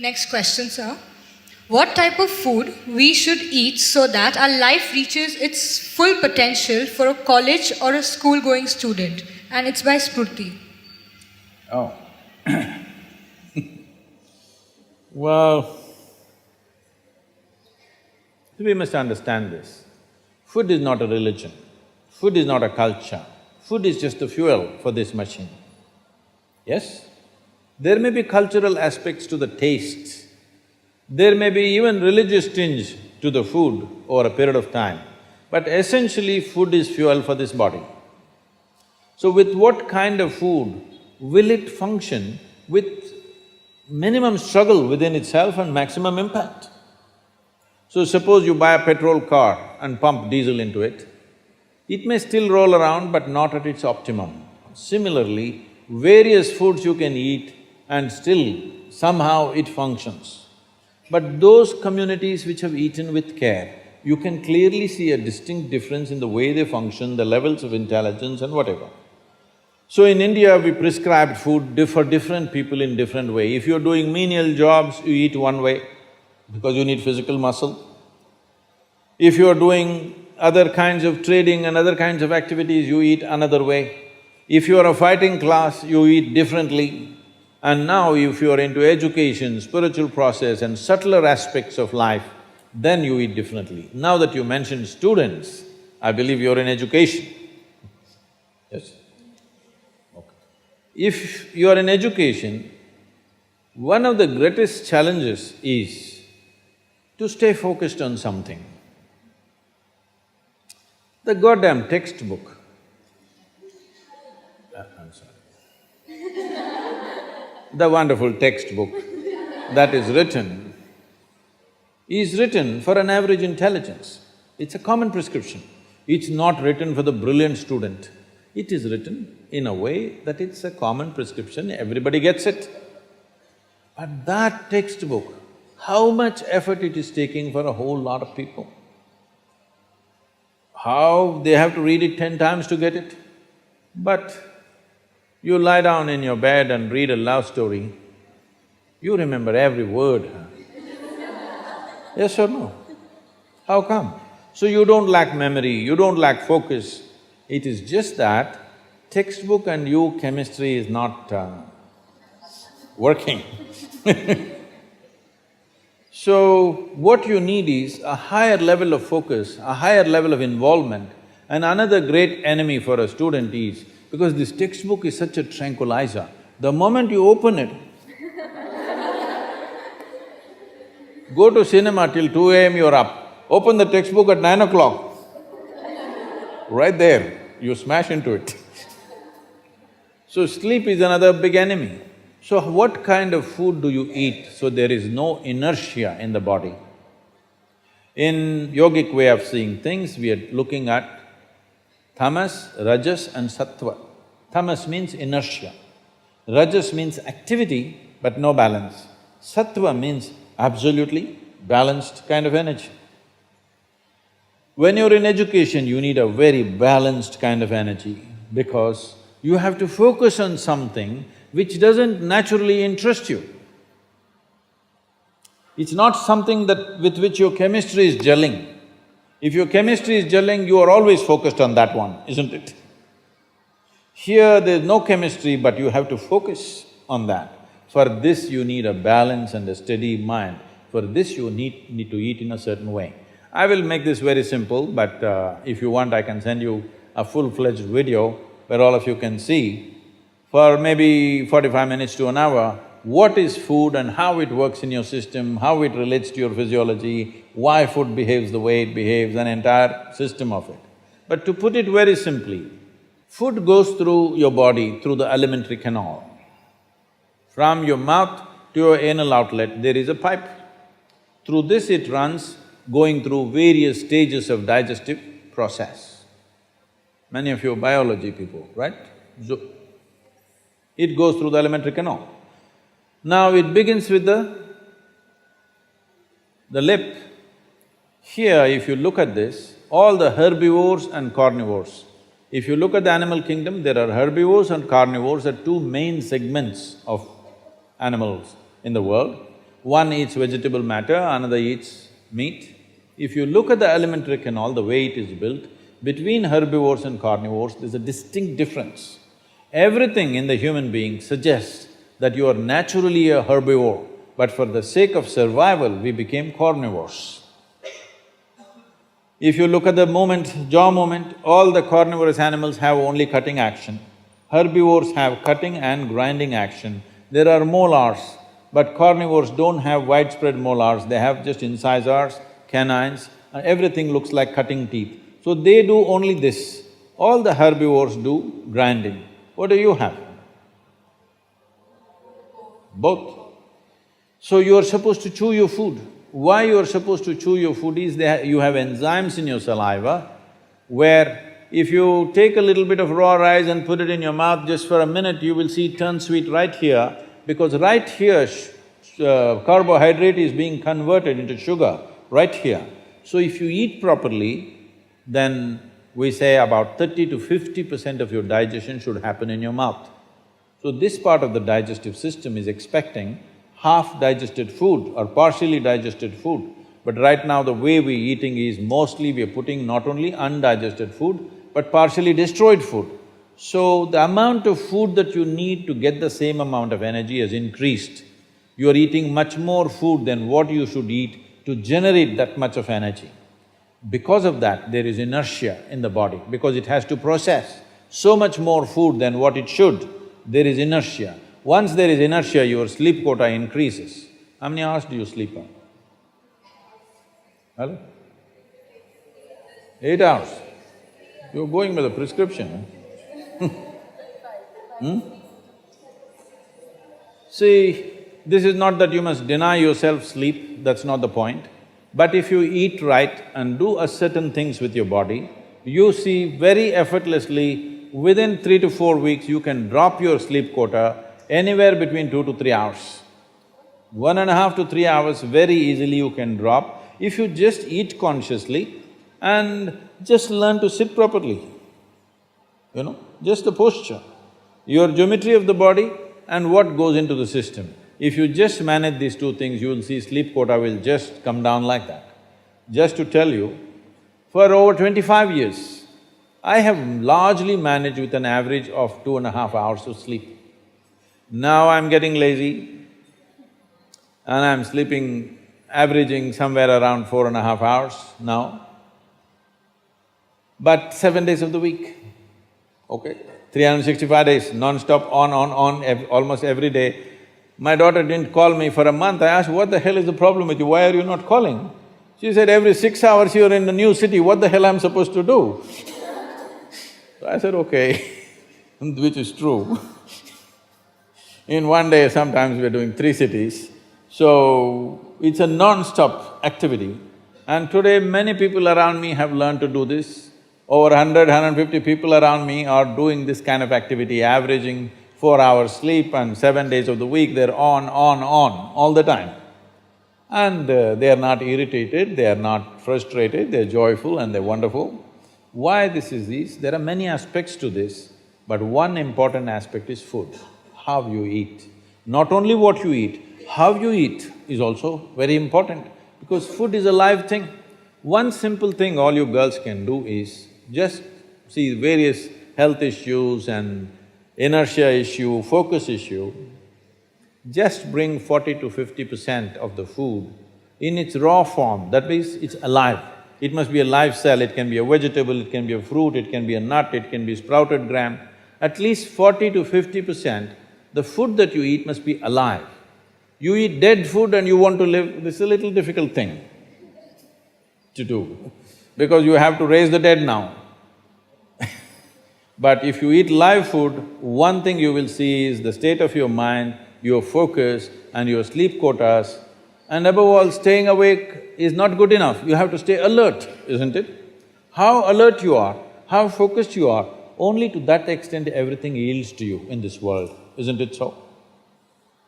Next question, sir. What type of food we should eat so that our life reaches its full potential for a college or a school-going student? And it's by Spurti. Oh. Well, we must understand this. Food is not a religion. Food is not a culture. Food is just the fuel for this machine. Yes? There may be cultural aspects to the tastes. There may be even religious tinge to the food over a period of time. But essentially, food is fuel for this body. So with what kind of food will it function with minimum struggle within itself and maximum impact? So suppose you buy a petrol car and pump diesel into it, it may still roll around but not at its optimum. Similarly, various foods you can eat and still somehow it functions. But those communities which have eaten with care, you can clearly see a distinct difference in the way they function, the levels of intelligence and whatever. So in India, we prescribed food for different people in different way. If you're doing menial jobs, you eat one way because you need physical muscle. If you're doing other kinds of trading and other kinds of activities, you eat another way. If you're a fighting class, you eat differently. And now if you're into education, spiritual process and subtler aspects of life, then you eat differently. Now that you mentioned students, I believe you're in education. Yes? Okay. If you're in education, one of the greatest challenges is to stay focused on something. The goddamn textbook, I'm sorry. The wonderful textbook that is written for an average intelligence. It's a common prescription. It's not written for the brilliant student. It is written in a way that it's a common prescription, everybody gets it. But that textbook, how much effort it is taking for a whole lot of people? How they have to read it 10 times to get it? But you lie down in your bed and read a love story, you remember every word, huh? Yes or no? How come? So you don't lack memory, you don't lack focus. It is just that textbook and you, chemistry is not working. So what you need is a higher level of focus, a higher level of involvement. And another great enemy for a student is, because this textbook is such a tranquilizer, the moment you open it, go to cinema till 2 a.m. you're up, open the textbook at 9 o'clock, right there, you smash into it. So sleep is another big enemy. So what kind of food do you eat so there is no inertia in the body? In yogic way of seeing things, we are looking at tamas, rajas and sattva. Tamas means inertia, rajas means activity but no balance, sattva means absolutely balanced kind of energy. When you're in education, you need a very balanced kind of energy because you have to focus on something which doesn't naturally interest you. It's not something that… with which your chemistry is gelling. If your chemistry is gelling, you are always focused on that one, isn't it? Here there's no chemistry, but you have to focus on that. For this you need a balance and a steady mind. For this you need to eat in a certain way. I will make this very simple, but if you want I can send you a full-fledged video where all of you can see for maybe 45 minutes to an hour what is food and how it works in your system, how it relates to your physiology, why food behaves the way it behaves, an entire system of it. But to put it very simply, food goes through your body through the alimentary canal. From your mouth to your anal outlet, there is a pipe. Through this it runs, going through various stages of digestive process. Many of you are biology people, right? So, it goes through the alimentary canal. Now it begins with the lip. Here, if you look at this, all the herbivores and carnivores, if you look at the animal kingdom, there are herbivores and carnivores are two main segments of animals in the world. One eats vegetable matter, another eats meat. If you look at the alimentary canal, the way it is built, between herbivores and carnivores, there's a distinct difference. Everything in the human being suggests that you are naturally a herbivore, but for the sake of survival, we became carnivores. If you look at the jaw movement, all the carnivorous animals have only cutting action. Herbivores have cutting and grinding action. There are molars, but carnivores don't have widespread molars, they have just incisors, canines, and everything looks like cutting teeth. So they do only this. All the herbivores do grinding. What do you have? Both. So you are supposed to chew your food. Why you are supposed to chew your food is you have enzymes in your saliva where if you take a little bit of raw rice and put it in your mouth just for a minute, you will see it turn sweet right here, because right here carbohydrate is being converted into sugar, right here. So if you eat properly, then we say about 30 to 50% of your digestion should happen in your mouth. So this part of the digestive system is expecting half-digested food or partially digested food. But right now the way we're eating is mostly we're putting not only undigested food, but partially destroyed food. So the amount of food that you need to get the same amount of energy has increased. You are eating much more food than what you should eat to generate that much of energy. Because of that, there is inertia in the body, because it has to process so much more food than what it should, there is inertia. Once there is inertia, your sleep quota increases. How many hours do you sleep on? Hello? 8 hours. You're going by the prescription, huh? See, this is not that you must deny yourself sleep, that's not the point. But if you eat right and do a certain things with your body, you see very effortlessly, within 3 to 4 weeks, you can drop your sleep quota anywhere between 2 to 3 hours. 1.5 to 3 hours, very easily you can drop if you just eat consciously and just learn to sit properly, just the posture, your geometry of the body and what goes into the system. If you just manage these two things, you will see sleep quota will just come down like that. Just to tell you, for over 25 years, I have largely managed with an average of 2.5 hours of sleep. Now I'm getting lazy and I'm sleeping, averaging somewhere around 4.5 hours now, but 7 days of the week, okay? 365 days, non-stop, on, almost every day. My daughter didn't call me for a month. I asked, what the hell is the problem with you, why are you not calling? She said, every 6 hours you're in a new city, what the hell I'm supposed to do? So I said, okay, which is true. In one day, sometimes we're doing 3 cities, so it's a non-stop activity. And today, many people around me have learned to do this. Over 100, 150 people around me are doing this kind of activity, averaging 4 hours sleep, and 7 days of the week they're on, all the time. And they are not irritated, they are not frustrated, they're joyful and they're wonderful. Why this is this? There are many aspects to this, but one important aspect is food, how you eat. Not only what you eat, how you eat is also very important, because food is a live thing. One simple thing all you girls can do is just see various health issues and inertia issue, focus issue, just bring 40 to 50% of the food in its raw form, that means it's alive. It must be a live cell, it can be a vegetable, it can be a fruit, it can be a nut, it can be sprouted gram. At least 40 to 50%, the food that you eat must be alive. You eat dead food and you want to live, this is a little difficult thing to do, because you have to raise the dead now. But if you eat live food, one thing you will see is the state of your mind, your focus and your sleep quotas, and above all, staying awake is not good enough, you have to stay alert, isn't it? How alert you are, how focused you are, only to that extent everything yields to you in this world, isn't it so?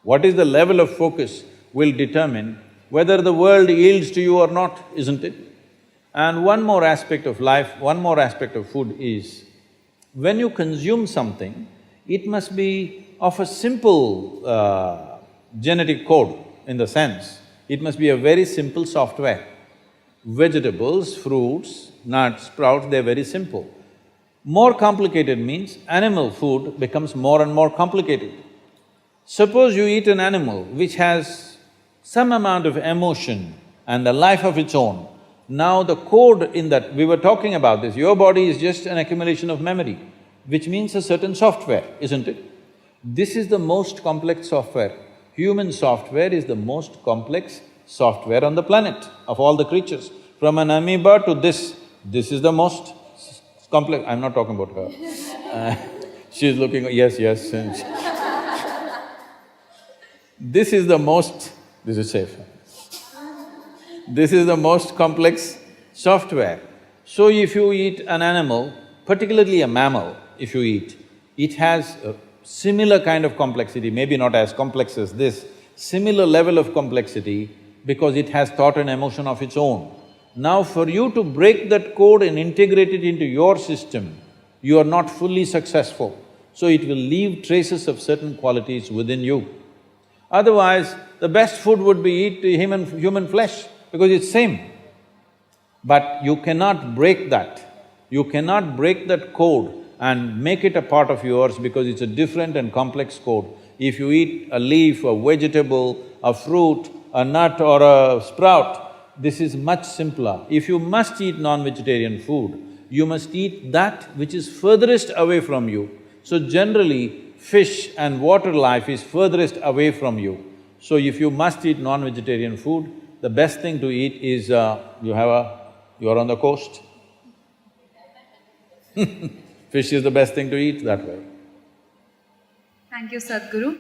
What is the level of focus will determine whether the world yields to you or not, isn't it? And one more aspect of life, one more aspect of food is, when you consume something, it must be of a simple genetic code, in the sense, it must be a very simple software. Vegetables, fruits, nuts, sprouts, they're very simple. More complicated means animal food becomes more and more complicated. Suppose you eat an animal which has some amount of emotion and a life of its own. Now the code in that… we were talking about this, your body is just an accumulation of memory, which means a certain software, isn't it? This is the most complex software. Human software is the most complex software on the planet of all the creatures. From an amoeba to this is the most complex… I'm not talking about her. She's looking… yes, yes, and this is the most… this is safe. This is the most complex software. So if you eat an animal, particularly a mammal, if you eat, it has a similar kind of complexity, maybe not as complex as this, similar level of complexity because it has thought and emotion of its own. Now for you to break that code and integrate it into your system, you are not fully successful. So it will leave traces of certain qualities within you. Otherwise, the best food would be eat human flesh because it's same. But you cannot break that. You cannot break that code and make it a part of yours because it's a different and complex code. If you eat a leaf, a vegetable, a fruit, a nut or a sprout, this is much simpler. If you must eat non-vegetarian food, you must eat that which is furthest away from you. So generally, fish and water life is furthest away from you. So if you must eat non-vegetarian food, the best thing to eat is, you're on the coast. Fish is the best thing to eat that way. Thank you, Sadhguru.